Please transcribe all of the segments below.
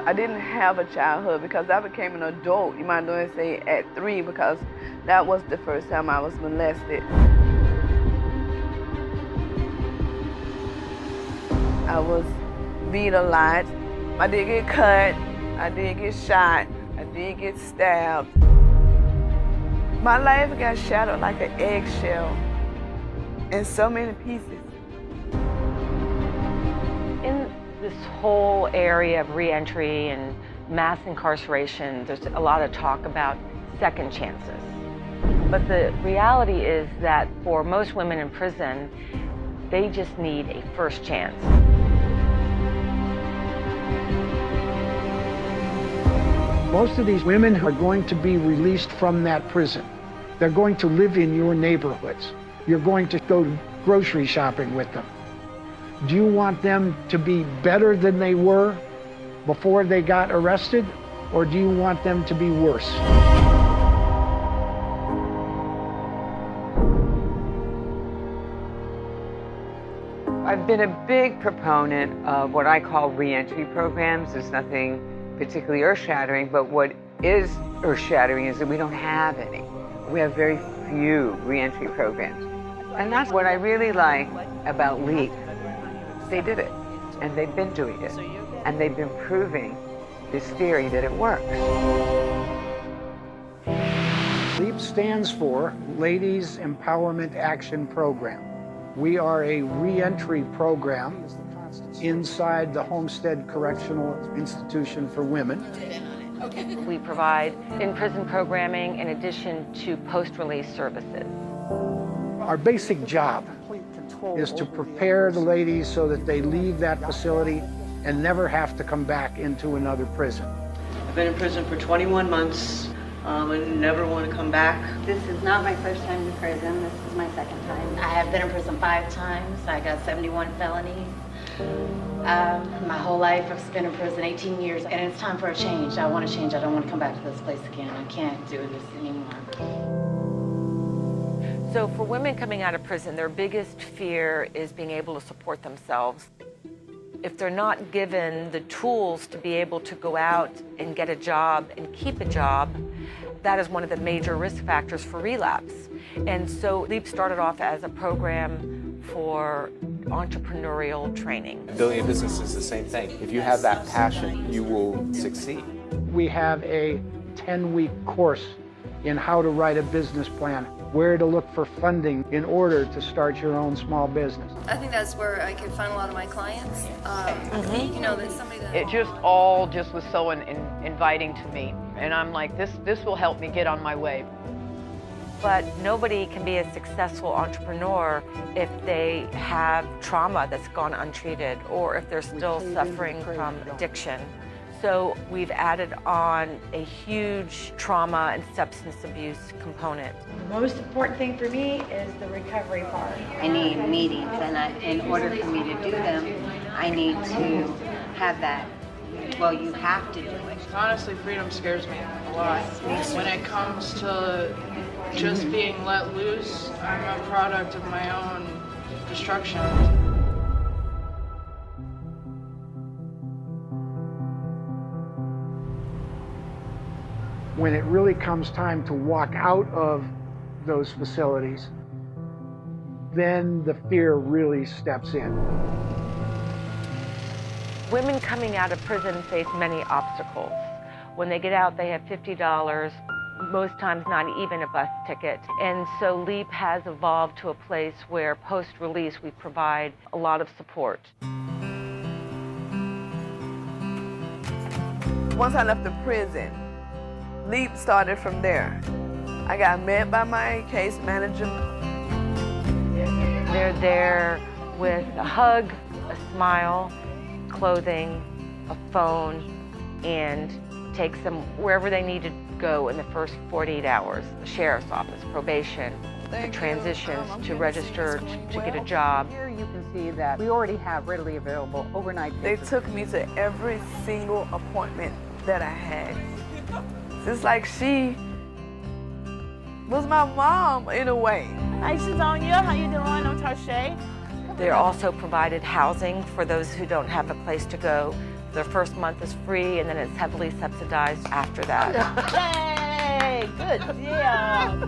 I didn't have a childhood because I became an adult, you might want to say at 3, because that was the first time I was molested. I was beat a lot. I did get cut, I did get shot, I did get stabbed. My life got shattered like an eggshell in so many pieces. In this whole area of reentry and mass incarceration, there's a lot of talk about second chances. But the reality is that for most women in prison, they just need a first chance. Most of these women are going to be released from that prison. They're going to live in your neighborhoods. You're going to go grocery shopping with them. Do you want them to be better than they were before they got arrested, or do you want them to be worse? I've been a big proponent of what I call reentry programs. There's nothing particularly earth-shattering, but what is earth-shattering is that we don't have any. We have very few reentry programs. And that's what I really like about L.E.A.P. They did it, and they've been doing it, and they've been proving this theory that it works. L.E.A.P stands for Ladies Empowerment Action Program. We are a reentry program inside the Homestead Correctional Institution for Women. We provide in-prison programming in addition to post-release services. Our basic job is to prepare the ladies so that they leave that facility and never have to come back into another prison. I've been in prison for 21 months. I never want to come back. This is not my first time in prison. This is my second time. I have been in prison 5 times. I got 71 felonies. My whole life I've spent in prison 18 years, and it's time for a change. I want to change. I don't want to come back to this place again. I can't do this anymore. So for women coming out of prison, their biggest fear is being able to support themselves. If they're not given the tools to be able to go out and get a job and keep a job, that is one of the major risk factors for relapse. And so L.E.A.P started off as a program for entrepreneurial training. Building a business is the same thing. If you have that passion, you will succeed. We have a 10-week course in how to write a business plan, where to look for funding in order to start your own small business. I think that's where I could find a lot of my clients. You know, there's somebody that... It just was so inviting to me. And I'm like, this will help me get on my way. But nobody can be a successful entrepreneur if they have trauma that's gone untreated or if they're still suffering from addiction. So we've added on a huge trauma and substance abuse component. The most important thing for me is the recovery part. I need meetings, and in order for me to do them, I need to have that. Well, you have to do it. Honestly, freedom scares me a lot. When it comes to just being let loose, I'm a product of my own destruction. When it really comes time to walk out of those facilities, then the fear really steps in. Women coming out of prison face many obstacles. When they get out, they have $50, most times not even a bus ticket. And so L.E.A.P has evolved to a place where post-release we provide a lot of support. Once I left the prison, L.E.A.P started from there. I got met by my case manager. They're there with a hug, a smile, clothing, a phone, and takes them wherever they need to go in the first 48 hours. The sheriff's office, probation, the transitions to register to get a job. Here you can see that we already have readily available overnight They visits. took me to every single appointment that I had. It's like she was my mom in a way. Hi, Shazonia. How you doing? I'm Tarshay. They're also provided housing for those who don't have a place to go Their first month is free, and then it's heavily subsidized after that. Yay! Good deal.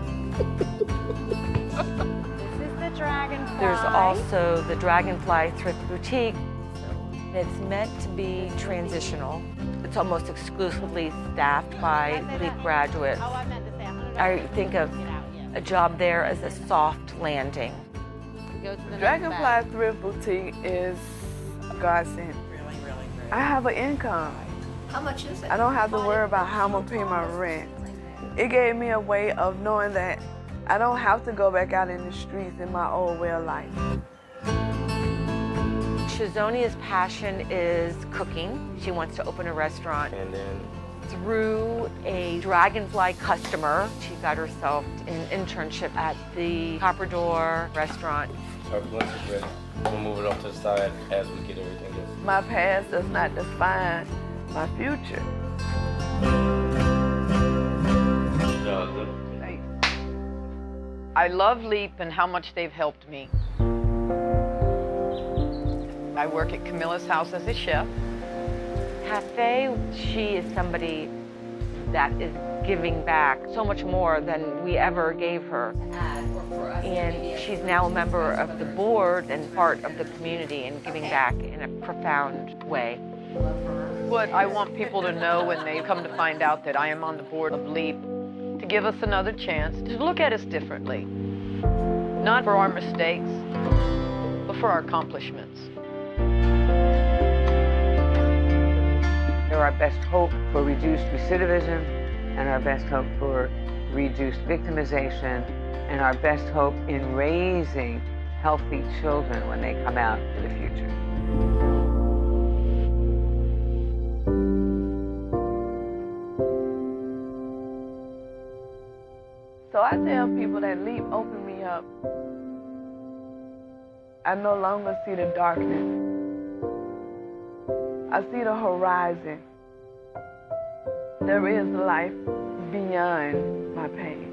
This is the Dragonfly. There's also the Dragonfly Thrift Boutique. It's meant to be transitional. It's almost exclusively staffed by L.E.A.P graduates. Oh, I meant to say I think of a job there as a soft landing. Dragonfly Thrift Boutique is a godsend. I have an income. How much is it? I don't have to worry about how I'm gonna pay my rent. It gave me a way of knowing that I don't have to go back out in the streets in my old way of life. Shazonia's passion is cooking. She wants to open a restaurant. And then Through a Dragonfly customer, she got herself an internship at the Copper Door restaurant. our lunch is ready. We'll move it off to the side as we get everything else. My past does not define my future. Thanks. I love L.E.A.P and how much they've helped me. I work at Camilla's house as a chef. Cafe, she is somebody that is giving back so much more than we ever gave her. And she's now a member of the board and part of the community and giving back in a profound way. What I want people to know when they come to find out that I am on the board of L.E.A.P, to give us another chance to look at us differently. Not for our mistakes, but for our accomplishments. They're our best hope for reduced recidivism, and our best hope for reduced victimization, and our best hope in raising healthy children when they come out to the future. So I tell people that L.E.A.P opened me up. I no longer see the darkness. I see the horizon. There is life beyond my pain.